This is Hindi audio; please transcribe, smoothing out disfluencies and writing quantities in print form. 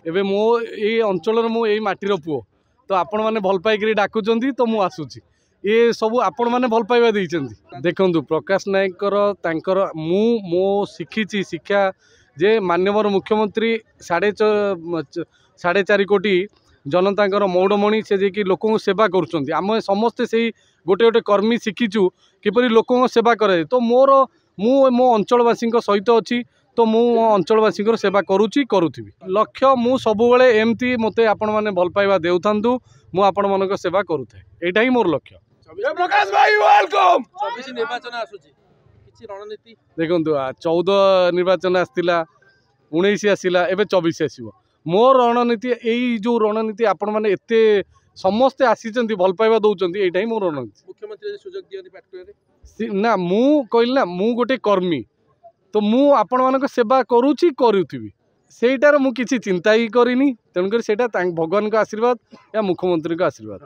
एबे मो ये अंचल मु यही माटीर पुओ तो आपण मैंने भल पाइक डाकुंट तो मु आसूची ये सब आपण मैंने भल पाइबा देइचंती। देखंतु प्रकाश नायकर मु मो शिखी शिक्षा जे माननीय मुख्यमंत्री 4.5 कोटी जनता मौड़मणि से जे कि लोक सेवा करुँच आम समस्ते से गोटे गोटे कर्मी शिखीचु किपरि लोक सेवा करे तो मोर मु मो अंचलवासी सहित अच्छी तो मु अंचलवासी सेवा करुँची करूथी लक्ष्य मु सबुबले एमती मते आपण माने भल पाइबा देउथांतु मु आपण मानक सेवा करूथे एटा ही मोर लक्ष्य। प्रकाश भाई वेलकम 24 निर्वाचन आसुची किछि रणनीति देखंतु 14 निर्वाचन आस्तिला 19 आसिला एबे 24 आसीबो मोर रणनीति एई जो रणनीति आपण माने एते समस्ते आसीचंती भल पाइबा दउचंती एटा ही मोर रणनीति। मुख्यमंत्री सुजोग दियंती पार्टी ना मु कहली ना मु गोटे कर्मी तो मु आपण मानक सेवा करूची करूथी सेटार मु किछि चिंता ही करिनी तेणुकर सेटा भगवान का आशीर्वाद या मुख्यमंत्री का आशीर्वाद।